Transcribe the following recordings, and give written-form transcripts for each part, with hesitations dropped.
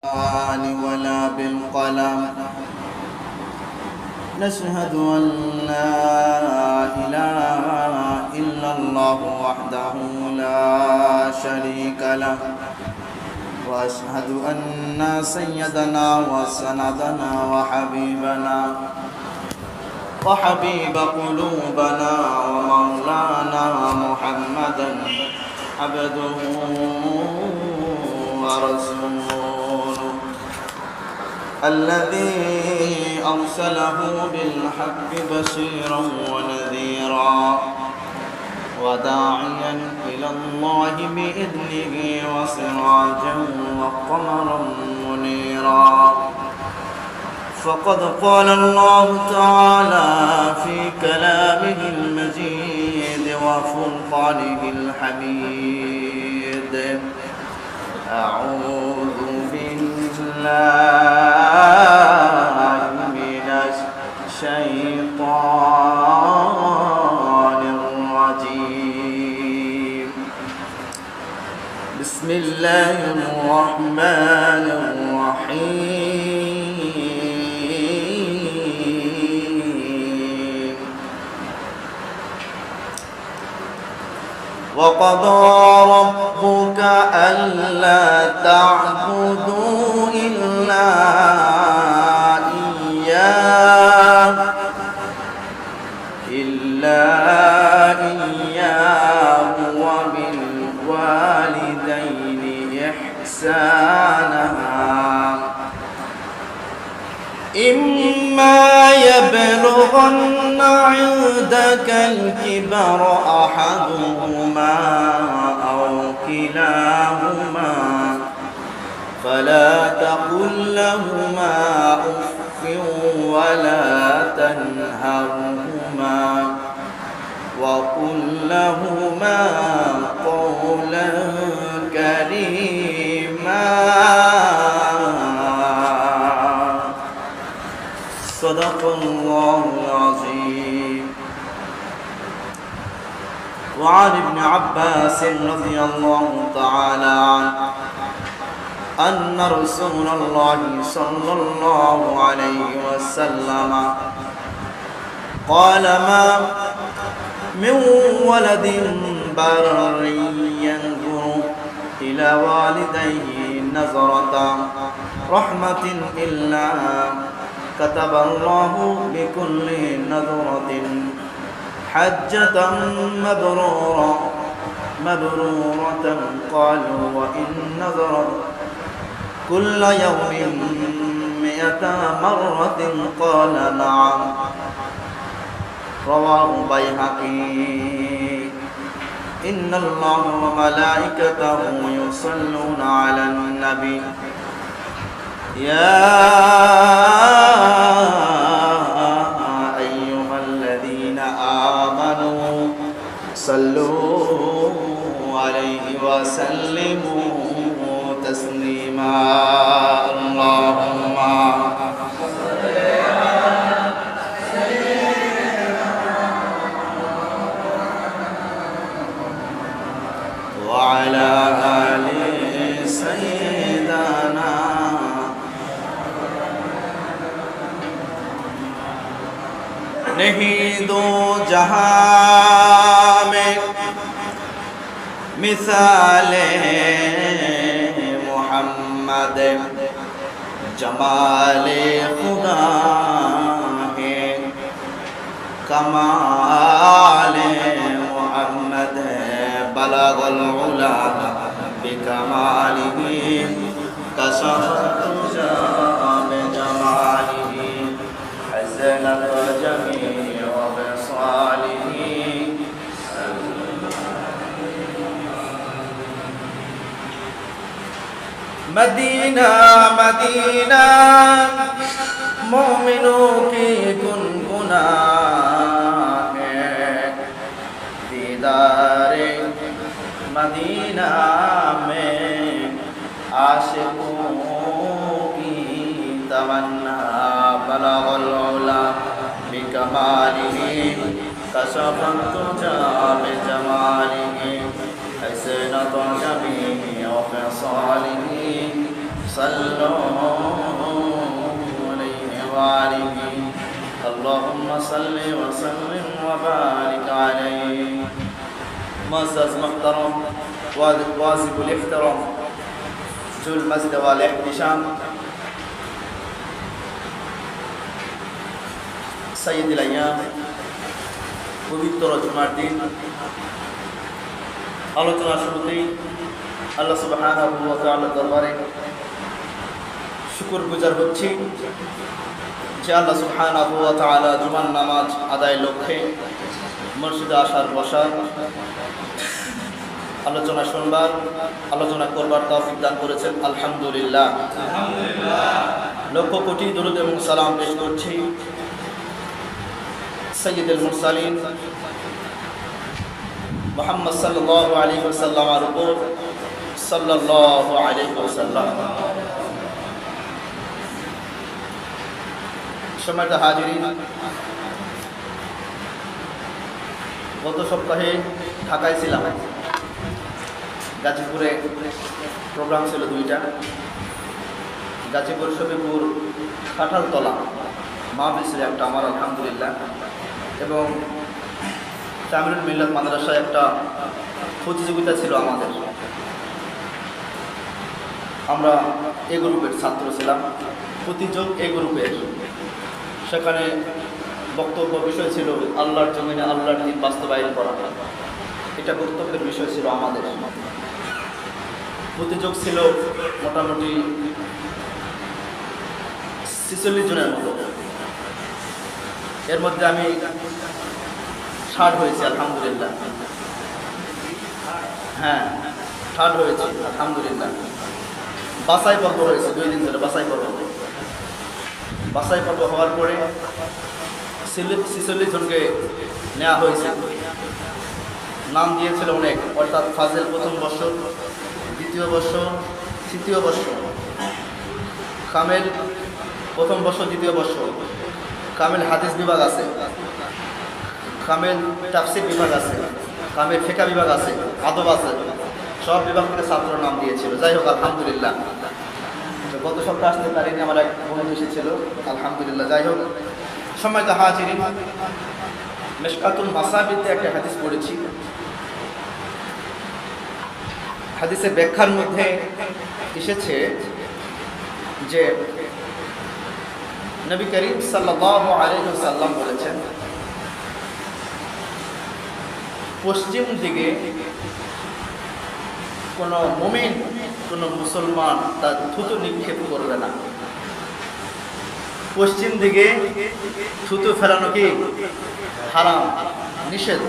ولا بالقلم نشهد أن لا إله إلا الله وحده لا شريك له وأشهد أن سيدنا وسندنا وحبيب قلوبنا ومولانا محمدا عبده ورسوله الذي أرسله بالحق بشيرا ونذيرا وداعيا إلى الله بإذنه وسراجا وقمرا منيرا فقد قال الله تعالى في كلامه المجيد وفرقانه الحميد أعوذ بالله من الشيطان الرجيم بسم الله الرحمن الرحيم وقضى ربك ألا تعبدوا إلا إياه وبالوالدين إحسانا إما يبلغن عندك الكبر أحدهما أو كلاهما فلا تقل لهما أف ولا تنهرهما وقل لهما قولا كريما صدق الله العظيم. وعن ابن عباس رضي الله تعالى عنه أن رسول الله صلى الله عليه وسلم قال ما من ولد بر ينظر إلى والديه نظرة رحمة إلا كتب الله بكل نظرة حجة مبرورة قالوا وإن نظرت كل يوم 100 مرة قال نعم رواه البيهقي. إن الله وملائكته يصلون على النبي يا أيها الذين آمنوا صلوا عليه وسلموا تسليما اللهم وعلى آل سيدنا नहीं दो जहां में मिसाले मोहम्मद जमाले खुदा है कमाले मोहम्मद बलगल उला बिकमालिही कसरत जमालिही हज़नत जमी मदीना मदीना मोमिनों की गुनगुना है दीदारे मदीना में आशिकों की तमन्ना बलगल उला बिकमालिही कसफत तुजा बिजमालिही हसनत जमी वखसालिही صلوا المحترم واجب الاحترام ذو المجد والاحتشام سيد الأيام পবিত্র জুমার দিন আলোচনা শুরুতেই আল্লাহ সুবহানাহু ওয়া তাআলার দরবারে শুকরগুজার হচ্ছি যে আল্লাহ সুবহানাহু ওয়া তাআলা জুমার নামাজ আদায়ের লক্ষ্যে মসজিদে আসার বসার আলোচনা শুনবার আলোচনা করবার তৌফিক দান করেছেন। আলহামদুলিল্লাহ। লক্ষ কোটি দরুদ এবং সালাম পেশ করছি সৈয়দুল মুরসালিন মুহাম্মদ সাল্লাল্লাহু আলাইহি ওয়াসাল্লামের উপর সাল্লাল্লাহু আলাইহি ওয়াসাল্লাম। সম্মানিত হাজিরিন, গত সপ্তাহে ঢাকায় ছিলাম। গাজীপুরে প্রোগ্রাম ছিল দুইটা, গাজীপুর শফিপুর কাঁঠালতলা মাহফিল ছিল একটা আমার, আলহামদুলিল্লাহ, এবং তামিরুল মিল্লাত মাদ্রাসায় একটা প্রতিযোগিতা ছিল আমাদের। আমরা এ গ্রুপের ছাত্র ছিলাম, প্রতিযোগ এ গ্রুপের। সেখানে বক্তব্য বিষয় ছিল আল্লাহর জমিনে আল্লাহর দ্বীন বাস্তবায়ন করা, এটা বক্তব্যের বিষয় ছিল আমাদের। প্রতিযোগ ছিল মোটামুটি 46 জনের মতো। এর মধ্যে আমি 60 হয়েছি, আলহামদুলিল্লাহ। হ্যাঁ, 60 হয়েছি, আলহামদুলিল্লাহ। বাছাই পর্ব হয়েছে 2 দিন ধরে, বাছাই পর্ব হওয়ার পরে 46 জনকে নেওয়া হয়েছে। নাম দিয়েছিল অনেক, অর্থাৎ ফাজেল প্রথম বর্ষ, দ্বিতীয় বর্ষ, তৃতীয় বর্ষ, কামেল প্রথম বর্ষ, দ্বিতীয় বর্ষ, কামেল হাদিস বিভাগ আছে, কামেল তাফসীর বিভাগ আছে, কামেল ফিকহ বিভাগ আছে, আদব আছে, সব বিভাগ থেকে ছাত্র নাম দিয়েছিল। যাই হোক, আলহামদুলিল্লাহ। গত সপ্তাহে আসতে পারিনি, আমার এক বন্ধু এসেছিল, আলহামদুলিল্লাহ। যাই হোক, সম্মানিত হাজিরিন, মিশকাতুল মাসাবিতে একটা হাদিস পড়েছি। হাদিসের ব্যাখ্যার মধ্যে এসেছে যে নবী করিম সাল্লাল্লাহু আলাইহি ওয়াসাল্লাম বলেছেন, পশ্চিম দিকে কোনো মুমিন, কোনো মুসলমান তার থুতু নিক্ষেপ করবে না। পশ্চিম দিকে থুতু ফেলানো কি হারাম, নিষেধ।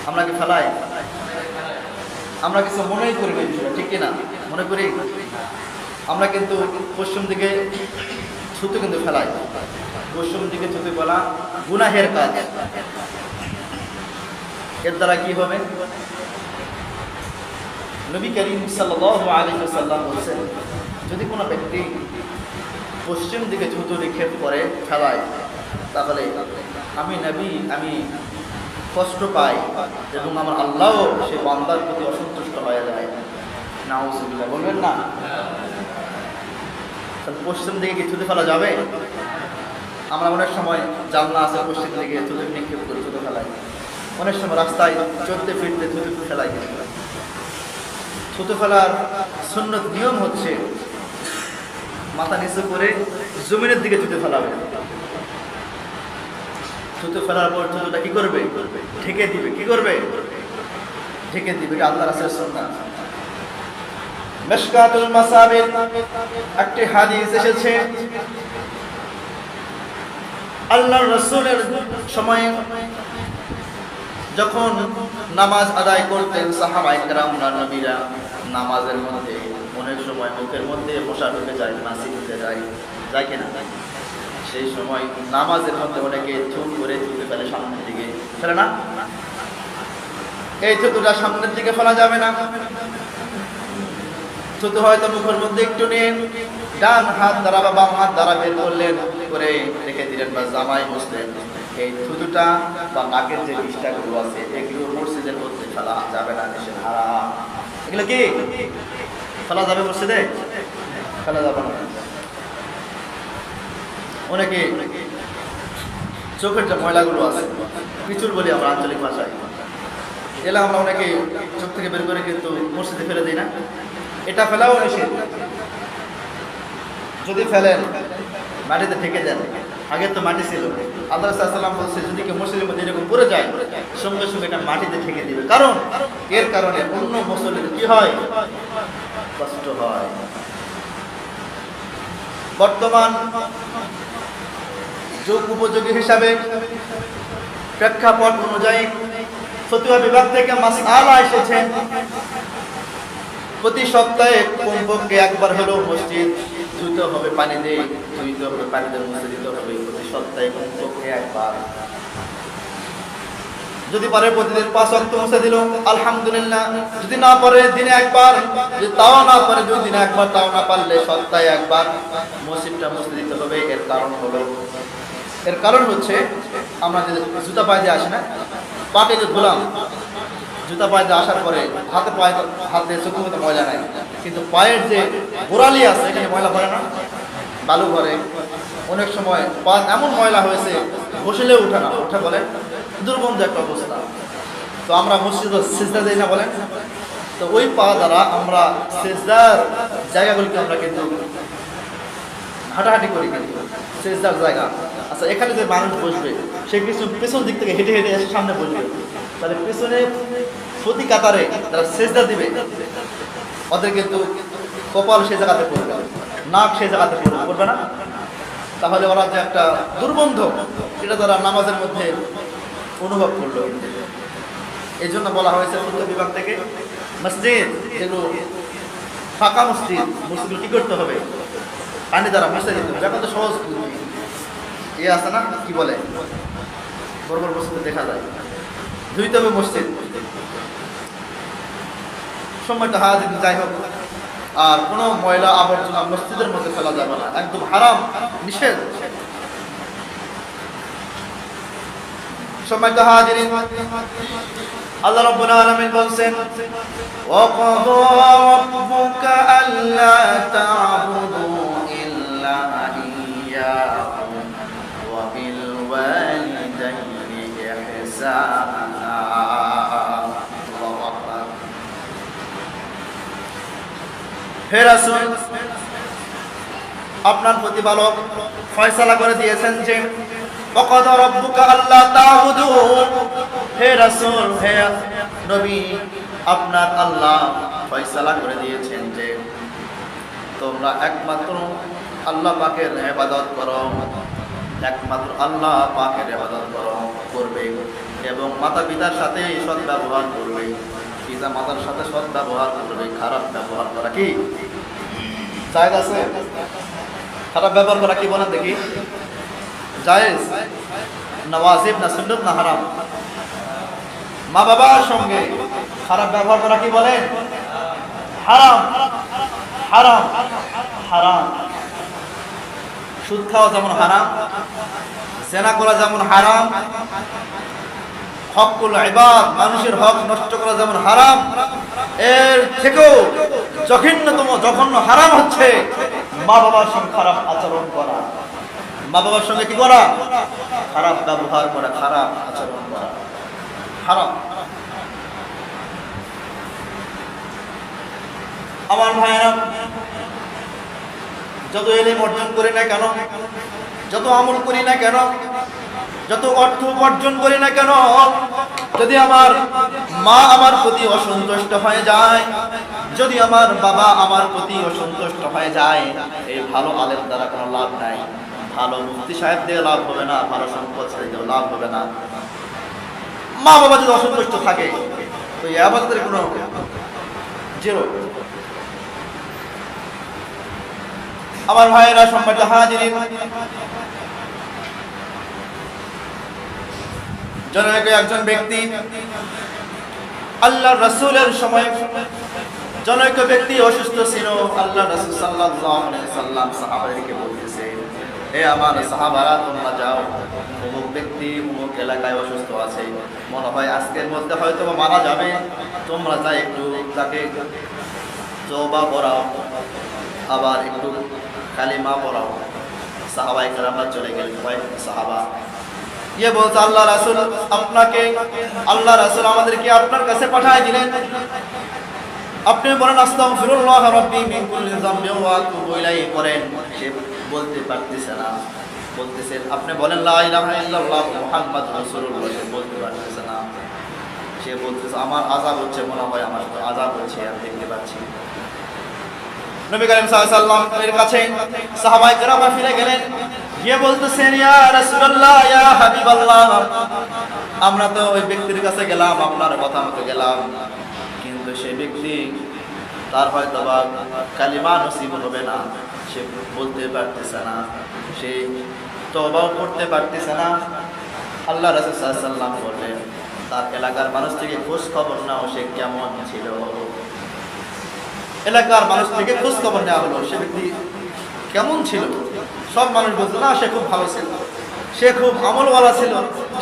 আমরা কি ফেলাই? আমরা কিছু মনেই করি না, ঠিক কিনা? মনে করি আমরা, কিন্তু পশ্চিম দিকে থুতু কিন্তু ফেলাই। পশ্চিম দিকে থুতু ফেলা গুনাহের কাজ। এর দ্বারা কি হবে? নবী করিম সাল্লাল্লাহু আলাইহি ওয়াসাল্লাম বলেছেন, যদি কোনো ব্যক্তি পশ্চিম দিকে থুতু নিক্ষেপ করে, ফেলায়, তাহলে আমি নবী, আমি কষ্ট পাই এবং আমার আল্লাহও সে বান্দার প্রতি অসন্তুষ্ট হয়ে যায়। নাউজুবিল্লাহ, বলবেন না? পশ্চিম দিকে কি থুতু ফেলা যাবে? আমরা অনেক সময় জানলা আছে, পশ্চিম দিকে থুতু নিক্ষেপ করে থুতু ফেলাই। অনেক সময় রাস্তায় চলতে ফিরতে থুতু ফেলাই। থুতু ফেলার সুন্নত নিয়ম হচ্ছে মাথা নিচু করে জমিনের দিকে থুতু ফেলাবে। থুতু ফেলার পর থুতুটা কি করবে? ঢেকে দিবে। কি করবে? ঢেকে দিবে। এটা আল্লাহর রাসূলের সুন্নাত। মিশকাতুল মাসাবির একটি হাদিস এসেছে, আল্লাহর রাসূলের সময়ে যখন নামাজ আদায় করতেন সাহাবায়ে কেরামরা, নবীরা নামাজের মধ্যে অনেক সময় মুখের মধ্যে মশা ঢুকে যায়, মাছি ঢুকে যায়, যায় কিনা? সেই সময় নামাজের মধ্যে অনেকে থুতু করে থুতু ফেলে সামনের দিকে, ফেলে না? এই থুতুটা সামনের দিকে ফেলা যাবে না। থুতু হয়তো মুখের মধ্যে একটু নিয়ে ডান হাত দ্বারা বা বাম হাত দ্বারা বের করলেন, করে রেখে দিলেন বা জামাই বসলেন। এই থুতুটা বা নাকের যে বিষ্ঠাগুলো আছে, এগুলো মসজিদের মধ্যে ফেলা যাবে না, নিষেধ, হারাম। এগুলো কি ফেলা যাবে মসজিদে? ফেলা যাবে না। অনেকে চোখের যে ময়লাগুলো আছে, পিচুর বলি আমরা আঞ্চলিক ভাষায়, এলা আমরা অনেকে চোখ থেকে বের করে কিন্তু মসজিদে ফেলে দিই না, এটা ফেলাও নিষেধ। যদি ফেলেন মাটিতে ঠেকে দেন, আগে তো মাটি ছিল, আল্লাহ সাল্লাম বলছে যদি কেউ মসজিদের মধ্যে এরকম পড়ে যায় সঙ্গে সঙ্গে এটা মাটিতে ঠেকে দিবে, কারণ এর কারণে অন্য মুসল্লিদের কি হয়, কষ্ট হয়। বর্তমান যুগ উপযোগী হিসাবে প্রেক্ষাপট অনুযায়ী ফতোয়া বিভাগ থেকে মাসআলা এসেছে প্রতি সপ্তাহে কমপক্ষে একবার হলেও মসজিদ ধুইতে হবে, পানি দিয়ে ধুইতে হবে, পানি দিয়ে মুছে দিতে হবে প্রতি সপ্তাহে কমপক্ষে একবার। যদি পারে প্রতিদিন 5 ওয়াক্ত মুছে দিল আলহামদুলিল্লাহ, যদি না পারে দিনে একবার, যদি তাও না পারে 2 দিনে একবার, তাও না পারলে সপ্তাহে একবার মসজিদটা মুছে দিতে হবে। এর কারণ হচ্ছে আমরা যে জুতা পায়ে দিয়ে আসি না, পাটে যে ধুলাম, জুতা পায়ে দিয়ে আসার পরে হাতে চোখের মতো ময়লা নাই, কিন্তু পায়ের যে গোড়ালি আছে এখানে ময়লা ভরে না, বালু ভরে। অনেক সময় পা এমন ময়লা হয়েছে বসলে উঠে না, উঠে বলেন দুর্গন্ধ একটা অবস্থা। তো আমরা মসজিদে সিজদা দেই না বলেন, তো ওই পা দ্বারা আমরা সিজদার জায়গাগুলিকে আমরা কিন্তু হাঁটাহাঁটি করি, কিন্তু সিজদার জায়গা। আচ্ছা, এখানে যে মানুষ বসবে সে কিছু পেছন দিক থেকে হেঁটে হেঁটে এসে সামনে বসবে, তাহলে পেছনে প্রতি কাতারে যারা সিজদা দিবে ওদের কিন্তু কপাল সেই জায়গাতে পড়বে, নাক সেই জায়গাতে পড়বে না, তাহলে ওরা যে একটা দুর্গন্ধ এটা তারা নামাজের মধ্যে অনুভব করলো। এই জন্য বলা হয়েছে ফতোয়া বিভাগ থেকে মসজিদ যেগুলো ফাঁকা মসজিদগুলো কি করতে হবে, পানি দ্বারা মুছে দিতে হবে। এখন তো সহজ আছে না, কি বলে বড় বড় মসজিদে দেখা যায় ধুইতে হবে মসজিদ। সময়টা হাজির যাই হোক, আর কোনো ময়লা আবর্জনা মসজিদের মধ্যে ফেলা যাবে না, একদম হারাম, নিষেধ। সময়টা হাজির, আল্লাহ রাব্বুল আলামিন বলেন ওয়াকাযা রাব্বুকা আল্লা তা'বুদু ইল্লা ইয়্যাহু ওয়া বিল ওয়ালিদাইনি ইহসানা। আল্লাহু আকবার। হে রাসূল, আপনার প্রতিপালক ফয়সালা করে দিয়েছেন যে ওয়াকাযা রাব্বুকা আল্লা তা'বুদু, হে রাসূল, হে নবী, আপনার আল্লাহ ফয়সালা করে দিয়েছেন যে তোমরা একমাত্র আল্লাহ পাকের ইবাদত করো, একমাত্র আল্লাহ পাকের ইবাদত করবে এবং মাতা পিতার সাথে সৎ ব্যবহার করবে। পিতা মাতার সাথে সৎ ব্যবহার করবে, খারাপ ব্যবহার করা কি জায়েজ আছে? খারাপ ব্যবহার করা কি বলেন দেখি, জায়েজ না ওয়াজিব না সুন্নাত না হারাম? মা বাবার সঙ্গে খারাপ ব্যবহার করা কি বলেন? হারাম, হারাম, হারাম। সুদ খাওয়া যেমন হারাম, জেনা করা যেমন হারাম, হকুল ইবাদ মানুষের হক নষ্ট করা যেমন হারাম, এর থেকেও জঘন্য হারাম হচ্ছে মা বাবার সঙ্গে খারাপ আচরণ করা। মা বাবার সঙ্গে কি করা? খারাপ ব্যবহার করা, খারাপ আচরণ করা হারাম। আমার ভাইয়েরা, যত ইলম অর্জন করি না কেন, যত আমল করি না কেন, যত অর্থ উপার্জন করি না কেন, যদি আমার মা আমার প্রতি অসন্তুষ্ট হয়ে যায়, যদি আমার বাবা আমার প্রতি অসন্তুষ্ট হয়ে যায়, এই ভালো আলেম দ্বারা কোনো লাভ নাই, ভালো মুফতি সাহেব দিয়ে লাভ হবে না, ভালো সম্পদ দিয়ে লাভ হবে না। মা বাবা যদি অসন্তুষ্ট থাকে তো এই আবাদের কোনো জিরো। আমার ভাইয়েরা, সম্মানিত হাজিরিন, জনৈক একজন ব্যক্তি আল্লাহর রাসূলের সময় জনৈক ব্যক্তি অসুস্থ ছিল। আল্লাহর রাসূল সাল্লাল্লাহু আলাইহি ওয়াসাল্লাম সাহাবাদেরকে বলতেছে, হে আমার সাহাবারা, তোমরা যাও, অমুক ব্যক্তি অমুক এলাকায় অসুস্থ আছে, মনে হয় আজকের মধ্যে হয়তো মারা যাবে, তোমরা যাই একটু তাকে তওবা করাও, আবার একটু কালিমা পড়াও। সাহাবায়ে কেরামরা চলে গেলেন, কয়েক সাহাবা ये বলছে আল্লাহ রাসূল আপনাকে আল্লাহ রাসূল আমাদেরকে আপনার কাছে পাঠিয়ে দিলেন, আপনি বলেন আস্তাগফিরুল্লাহ রাব্বি মিন কুল্লি যামবি ওয়া আতুবু ইলাইহি করেন। সে বলতে পারতেছে না, বলতেছেন আপনি বলেন লা ইলাহা ইল্লাল্লাহ মুহাম্মাদুর রাসূলুল্লাহ, সে বলতে পারতেছে না। সে বলতেছে আমার আযাব হচ্ছে, মনে হয় আমার তো আযাব হচ্ছে, আমি দেখতে পাচ্ছি। নবী করিম সাল্লাল্লাহু আলাইহি ওয়াসাল্লাম এর কাছে সাহাবায়ে কেরাম ফিরে গেলেন, গিয়ে বলতেছেন ইয়া রাসূলুল্লাহ ইয়া হাবিবাল্লাহ, আমরা তো ওই ব্যক্তির কাছে গেলাম, আপনার কথা মতো গেলাম, কিন্তু সেই ব্যক্তি তার হয়তো বা কালিমা নসিব হবে না, সে বলতে পারতেছে না, সে তওবাও করতে পারতেছে না। আল্লাহ রাসূল সাল্লাল্লাহু আলাইহি ওয়াসাল্লাম বললেন তার এলাকার মানুষ থেকে খোঁজ খবর নাও, সে কেমন ছিল। এলাকার মানুষ থেকে খোঁজ খবর নেওয়া হলো, সে ব্যক্তি কেমন ছিল। সব মানুষ বলতো না সে খুব ভালো ছিল, সে খুব আমলওয়ালা ছিল,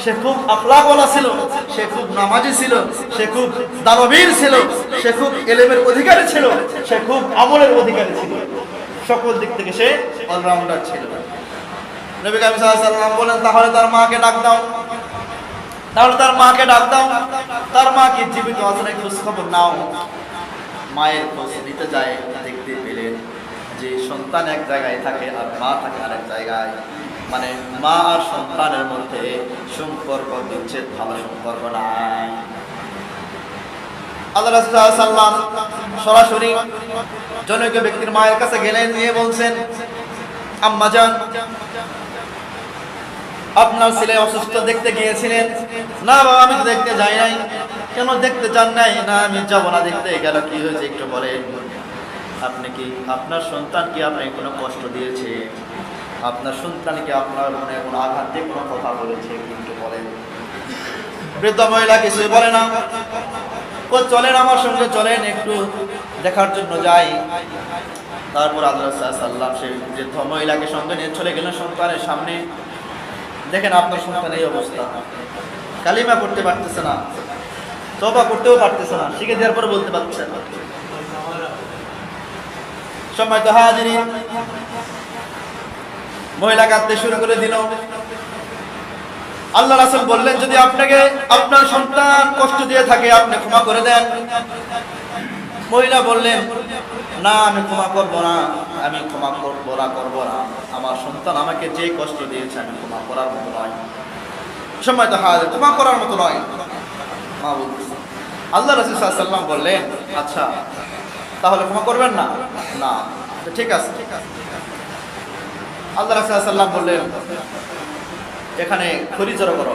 সে খুব আখলাকওয়ালা ছিল, সে খুব নামাজি ছিল, সে খুব দানবীর ছিল, সে খুব ইলমের অধিকারী ছিল, সে খুব আমলের অধিকারী ছিল, সকল দিক থেকে সে অলরাউন্ডার ছিল। নবী করিম সাল্লাল্লাহু আলাইহি ওয়াসাল্লাম বলেন তাহলে তার মাকে ডাক দাও, তাহলে তার মাকে ডাক দাও, তার মা কি জীবিত আছে নাকি খোঁজ খবর নাও। মায়ের খোঁজ নিতে যায়, দেখতে পেলেন যে সন্তান এক জায়গায় থাকে আর মা থাকে আরেক জায়গায়, মানে মা আর সন্তানের মধ্যে সম্পর্ক বিচ্ছেদ, ভালো সম্পর্ক নাই। আল্লাহ রাসূল সাল্লাল্লাহু আলাইহি ওয়াসাল্লাম সরাসরি জনৈক ব্যক্তির মায়ের কাছে গেলেন, নিয়ে বলছেন আম্মা জান আপনার ছেলে অসুস্থ, দেখতে গিয়েছিলেন? না বাবা আমি তো দেখতে যাই নাই। কেন দেখতে যান নাই? না আমি যাব না দেখতে। গেল কি হয়েছে একটু বলেন। আপনি কি আপনার সন্তান কি আপনাকে কোনো কষ্ট দিয়েছে? আপনার সন্তান কি আপনার মনে কোনো আঘাত দিয়ে কোনো কথা বলেছে একটু বলেন। বৃদ্ধ মহিলা কিছুই বলে না, ও চলেন আমার সঙ্গে চলেন, একটু দেখার জন্য যাই। তারপর আল্লাহ রাসূল সাল্লাল্লাহু আলাইহি ওয়াসাল্লাম সেই বৃদ্ধ মহিলাকে সঙ্গে নিয়ে চলে গেলেন সন্তানের সামনে। দেখেন আপনার সন্তান এই অবস্থা, কালিমা করতে পারতেছে না, তওবা করতেও পারতেছে না, শিখে দেওয়ার পরে বলতে পারছে না। সম্মানিত হাজিরিন, মহিলা কাঁদতে শুরু করে দিল। আল্লাহ রাসূল বললেন যদি আপনাকে আপনার সন্তান কষ্ট দিয়ে থাকে আপনি ক্ষমা করে দেন। মহিলা বললেন না আমি ক্ষমা করব না, আমি ক্ষমা করব না, আমার সন্তান আমাকে যে কষ্ট দিয়েছে আমি ক্ষমা করার মতো নয়। সম্মানিত হাজির, ক্ষমা করার মতো নয় মা বলতেছে। আল্লাহ রাসূল সাল্লাল্লাহু আলাইহি ওয়াসাল্লাম বললেন আচ্ছা তাহলে ক্ষমা করবেন না? না, ঠিক আছে। আল্লাহ রাসূল সাল্লাল্লাহু আলাইহি ওয়াসাল্লাম বললেন এখানে খড়ি জড়ো করো,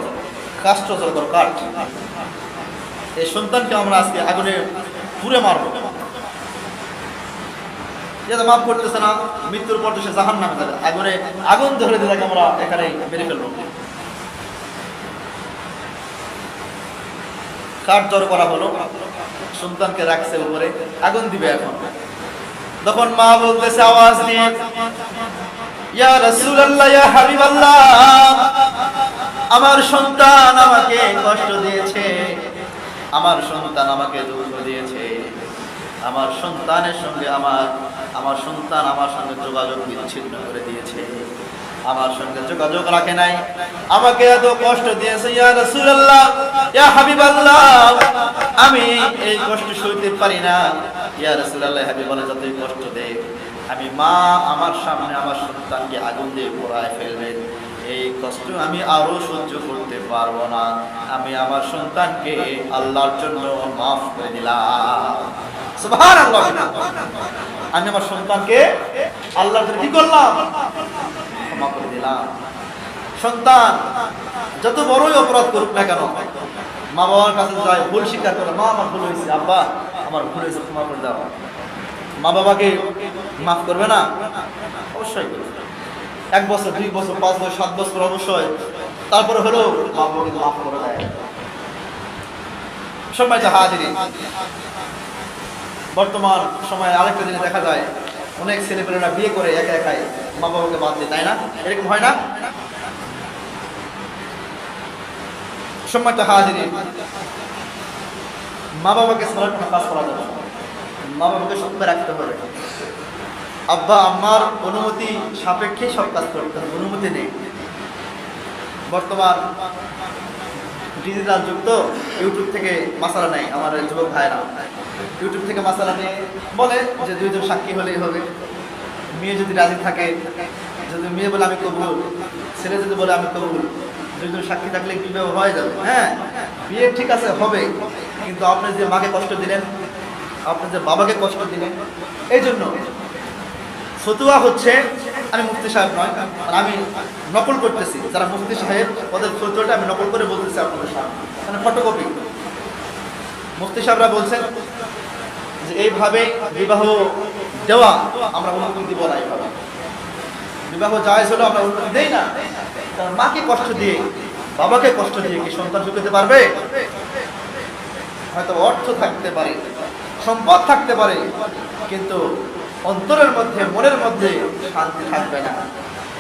কাষ্ঠ জড়ো করো, কাঠ। এই সন্তানকে আমরা আজকে আগুনে পুড়ে মারবো। যেটা মাফ করতেছে না, মৃত্যুর পর সে জাহান্নামে যাবে, আগুনে আগুন ধরে দিয়ে তাকে আমরা এখানে মেরে ফেলবো। কাঠ জড়ো করা হলো, সন্তানকে রাখছে উপরে, আগুন দিবে এখন। তখন মা বলতেছে আওয়াজ দিয়ে ইয়া রাসূলুল্লাহ ইয়া হাবিবাল্লাহ, আমার সন্তান আমাকে কষ্ট দিয়েছে, আমার সন্তান আমাকে দুঃখ দিয়েছে, আমার সন্তানের সঙ্গে আমার সন্তান আমার সঙ্গে যোগাযোগ বিচ্ছিন্ন করে দিয়েছে, আমার সঙ্গে যোগাযোগ রাখে নাই, আমাকে এত কষ্ট দিয়েছে। ইয়া রাসূলুল্লাহ ইয়া হাবিবাল্লাহ, আমি এই কষ্ট সইতে পারি না। ইয়া রাসূলুল্লাহ হাবিবাল্লাহ যতই কষ্ট দেয় আমি মা আমার সামনে আমার সন্তানকে আগুন দিয়ে পোড়ায় ফেলবেন, এই কষ্ট আমি আরো সহ্য করতে পারবো না, আমি আমার সন্তানকে আল্লাহর জন্য মাফ করে দিলাম। সুবহানাল্লাহ, আমি আমার সন্তানকে আল্লাহর জন্য কি করলাম? ক্ষমা করে দিলাম। সন্তান যত বড়ই অপরাধ করুক না কেন মা বাবার কাছে যায়, ভুল স্বীকার করে, মা আমার ভুল হয়েছে, আব্বা আমার ভুল হয়েছে, ক্ষমা করে দাও। মা বাবাকে মাফ করবে না? অবশ্যই করবে। 1 বছর 2 বছর 5 বছর 7 বছর অবশ্যই, তারপরে হলো মা বাবাকে মাফ করে দেয়। সম্মানিত হাজিরিন, বর্তমান সময়ে আরেকটা জিনিস দেখা যায়, অনেক ছেলেপেলেরা বিয়ে করে একা একাই মা বাবাকে বাদ দিয়ে, তাই না? এরকম হয় না? সম্মানিত হাজিরিন, মা বাবাকে ছাড়া কোনো কাজ করা যাবে না, মা বাবাকে সঙ্গে রাখতে হবে। আব্বা আম্মার অনুমতি সাপেক্ষে সব কাজ করতে হবে, অনুমতি নেই। বর্তমান ডিজিটাল যুগ তো, ইউটিউব থেকে মাসালা নেয় আমার যুবক ভাইরা, ইউটিউব থেকে মাসালা নিয়ে বলে যে দুইজন সাক্ষী হলেই হবে। মেয়ে যদি রাজি থাকে, যদি মেয়ে বলে আমি কবুল, ছেলে যদি বলে আমি কবুল, দুইজন সাক্ষী থাকলে বিবাহ হয়ে যাবে। হ্যাঁ, বিয়ে ঠিক আছে হবে, কিন্তু আপনি যে মাকে কষ্ট দিলেন, আপনি যে বাবাকে কষ্ট দিলেন, এই জন্য ফতুয়া হচ্ছে, আমি মুফতি সাহেব নয়, আমি নকল করতেছি, যারা মুফতি সাহেব ওদের ফতুয়াটা আমি নকল করে বলতেছি আপনাদের সামনে, মানে ফটোকপি। মুফতি সাহেবরা বলছেন যে এইভাবে বিবাহ দেওয়া আমরা অনুমতি দিব না, এইভাবে বিবাহ জায়েজ হলো আমরা অনুমতি দেই না। কারণ মাকে কষ্ট দিয়ে, বাবাকে কষ্ট দিয়ে কি সন্তান সুখেতে পারবে? হয়তো অর্থ থাকতে পারে, সম্পদ থাকতে পারে, কিন্তু অন্তরের মধ্যে, মনের মধ্যে শান্তি থাকবে না,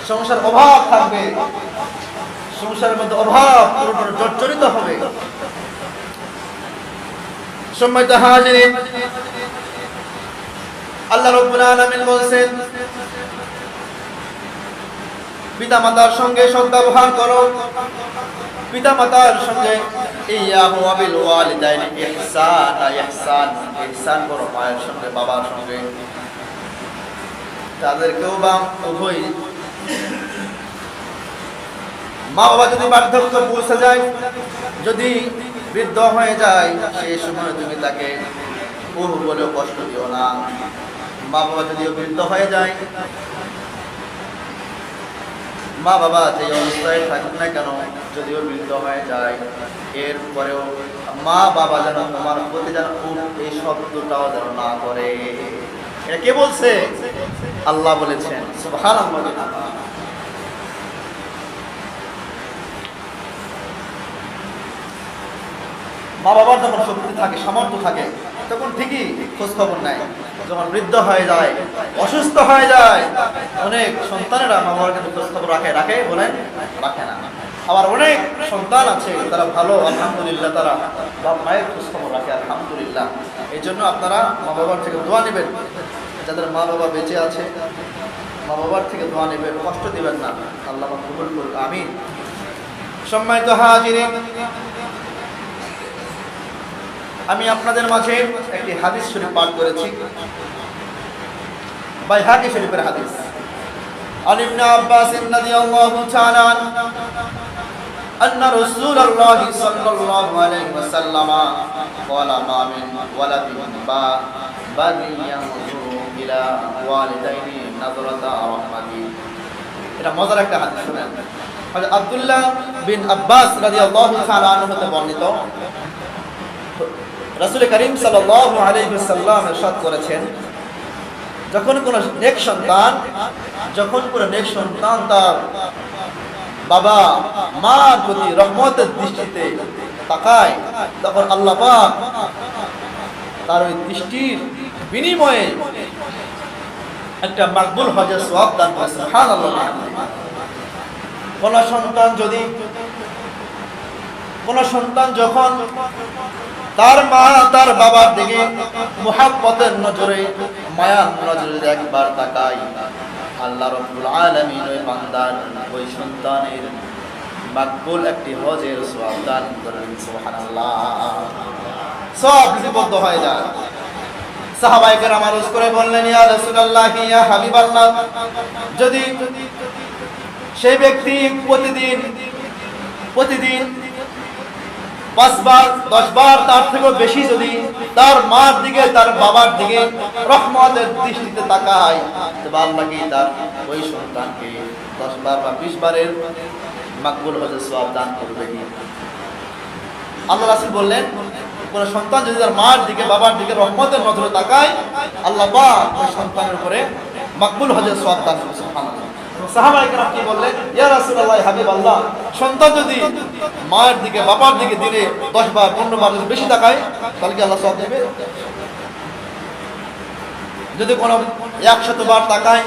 সংসার অভাব থাকবে, সংসারের মধ্যে অভাব জর্জরিত হবে। সম্মানিত হাজিরিন, আল্লাহ রাব্বুল আলামিন বলেন, পিতামাতার সঙ্গে সদ্ব্যবহার করো, পিতামাতার সঙ্গে ইয়াহু ওয়া বিল ওয়ালিদাইনি ইহসানা, ইহসান করো, মায়ের সঙ্গে বাবার সঙ্গে, তাদেরকেও বা উভয়, মা বাবা যদি বার্ধক্য পৌঁছে যায়, যদি বৃদ্ধ হয়ে যায়, সেই সময় তুমি তাকে বহু বলেও কষ্ট দিও না। মা বাবা যদিও বৃদ্ধ হয়ে যায়, মা বাবা যে অবস্থায় থাকুক না কেন, যদিও বৃদ্ধ হয়ে যায়, এরপরেও মা বাবা যেন তোমার প্রতি যেন এই শব্দটাও যেন না করে। এটা কে বলছে? আল্লাহ বলেছেন, সুবহানাল্লাহ। মা বাবার যখন শক্তি থাকে, সামর্থ্য থাকে, তখন ঠিকই খোঁজ খবর নেয়। যখন বৃদ্ধ হয়ে যায়, অসুস্থ হয়ে যায়, অনেক সন্তানেরা মা বাবার কিন্তু খোঁজ খবর রাখে বলেন, রাখে না। আবার অনেক সন্তান আছে তারা ভালো, আলহামদুলিল্লাহ, তারা বাপ মায়ের খোঁজ খবর রাখে, আলহামদুলিল্লাহ। এই জন্য আপনারা মা বাবার থেকে দোয়া নেবেন, যাদের মা বাবা বেঁচে আছে, মা বাবার থেকে দোয়া নেবেন, কষ্ট দিবেন না, আল্লাহ কবুল করুক, আমিন। সম্মানিত হাজিরিন, আমি আপনাদের মাঝে একটি হাদিস শরীফ পাঠ করেছি, বাইহাকি শরীফের হাদিস। আন ইবনে আব্বাস রাদিয়াল্লাহু তাআলা আন্না রাসূলুল্লাহ সাল্লাল্লাহু আলাইহি ওয়াসাল্লাম ক্বালা মা মিন ওয়ালাদিন বাদিয়ানজুরু ইলা ওয়ালিদাইনি নাযরাতা রাহমাতি। এটা মজার একটা হাদিস, শুনেন। হযরত আব্দুল্লাহ বিন আব্বাস রাদিয়াল্লাহু তাআলা আনহু হতে বর্ণিত, রাসূল করিম সাল্লাল্লাহু আলাইহি ওয়াসাল্লাম ইরশাদ করেছেন, যখন কোন নেক সন্তান তার বাবা মার প্রতি রহমতের দৃষ্টিতে তাকায়, তখন আল্লাহ পাক তার ওই দৃষ্টির বিনিময়ে একটা মাকবুল হজের সওয়াব দান করে। সুবহানাল্লাহ। কোন সন্তান যখন তার মা তার বাবার দিকে মুহাব্বতের নজরে, মায়ার নজরে একবার তাকায়, আল্লাহ রাব্বুল আলামিন ওই বান্দার, ওই সন্তানের মাকবুল একটি হজের সওয়াব দান করেন। সুবহানাল্লাহ। সব লিপিবদ্ধ হয়ে যায়। সাহাবায়ে কেরাম আরজ করে বললেন, ইয়া রাসূলুল্লাহ, ইয়া হাবিবাল্লাহ, যদি সেই ব্যক্তি প্রতিদিন 5 বার 10 বার তার থেকেও বেশি যদি তার মার দিকে, তার বাবার দিকে রহমতের দৃষ্টিতে তাকায়, তবে আল্লাহ কি তার ওই সন্তানকে 10 বার বা 20 বারের মাকবুল হজের সওয়াব দান করবে। আল্লাহ রাসূল বললেন, কোন সন্তান যদি তার মার দিকে, বাবার দিকে রহমতের নজরে তাকায়, আল্লাহ পাক ওই সন্তানের উপরে মাকবুল হজের সওয়াব দান করবে। সুবহানাল্লাহ। সাহাবায়ে কেরাম কি বললেন, ইয়া রাসূলুল্লাহ, হাবিবাল্লাহ, সন্তান যদি মায়ের দিকে, বাবার দিকে দিনে 10 বার 15 বার যদি বেশি তাকায়, তাহলে কি আল্লাহ সওয়াব দেবে? যদি কোনো 100 বার তাকায়,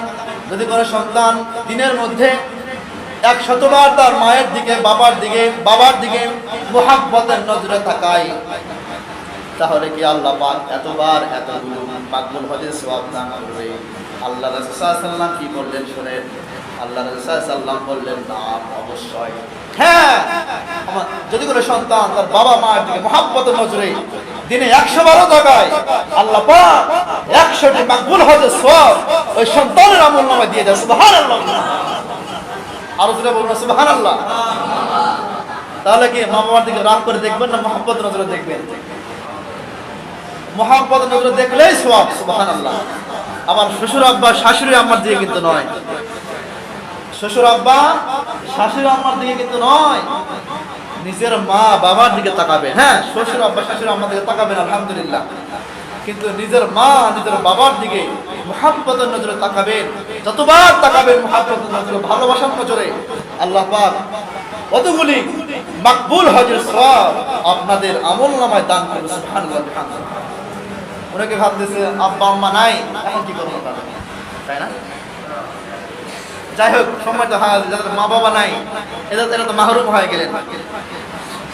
যদি কোনো সন্তান দিনের মধ্যে 100 বার তার মায়ের দিকে, বাবার দিকে মুহাব্বতের নজরে তাকায়, তাহলে কি আল্লাহ পাক এতবার এতগুলো মাকবুল হজের সওয়াব দান করবে? আল্লাহ রাসূল সাল্লাল্লাহু আলাইহি ওয়াসাল্লাম কি বললেন শুনেন, আল্লাহ রাসূল সাল্লাল্লাহু আলাইহি ওয়াসাল্লাম বললেন, না অবশ্যই। হ্যাঁ, আমার যদি কোনো সন্তান তার বাবা মায়ের দিকে মহব্বতের নজরে দিনে 112 জায়গায় আল্লাহ পাক 100টি মাকবুল হজের সওয়াব ওই সন্তানের আমলনামায় দিয়ে দেয়। সুবহানাল্লাহ। আর জোরে বলুন সুবহানাল্লাহ। তাহলে কি মা বাবার দিকে রাগ করে দেখবেন না মহব্বতের নজরে দেখবেন? মহব্বতের নজরে দেখলেই সওয়াব। সুবহানাল্লাহ। আবার শ্বশুর আব্বা শাশুড়ি আম্মার দিকে কিন্তু নয়, শ্বশুর আব্বা শাশুড়ি আম্মার দিকে কিন্তু নয়, নিজের মা বাবার দিকে তাকাবেন। হ্যাঁ, শ্বশুর আব্বা শাশুড়ি আম্মার দিকে তাকাবেন আলহামদুলিল্লাহ, কিন্তু নিজের মা নিজের বাবার দিকে মুহাব্বতের নজরে তাকাবেন। যতবার তাকাবেন মুহাব্বতের নজরে, ভালোবাসার নজরে, আল্লাহ পাক কতগুলি মাকবুল হজের সওয়াব আপনাদের আমলনামায় দান করবে। সুবহানাল্লাহ। অনেকে ভাবতেছে আব্বা আম্মা নাই, এখন কি করবো, তাই না? যাই হোক, সম্মানিত হাজির, যাদের মা বাবা নাই এরা তো মাহরুম হয়ে গেলেন।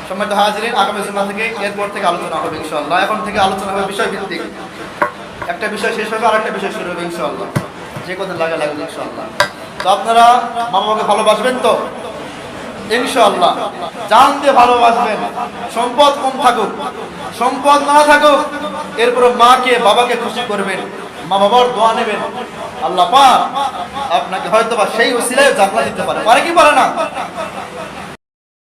সম্মানিত হাজিরিন, আগামী জুমা থেকে এরপর থেকে আলোচনা হবে ইনশাআল্লাহ। এখন থেকে আলোচনা হবে বিষয় ভিত্তিক, একটা বিষয় শেষ হবে আর একটা বিষয় শুরু হবে ইনশাআল্লাহ, যে কথা লাগবে ইনশাআল্লাহ। তো আপনারা মা বাবাকে ভালোবাসবেন তো ইনশাআল্লাহ, জান দিয়ে ভালোবাসবেন। সম্পদ কম থাকুক, সম্পদ না থাকুক, এরপর মাকে বাবাকে খুশি করবেন, মা বাবার দোয়া নেবেন। আল্লাহ পাক আপনাকে হয়তো বা সেই ওসিলায় জান্নাত দিতে পারে, পারে কি পারে না?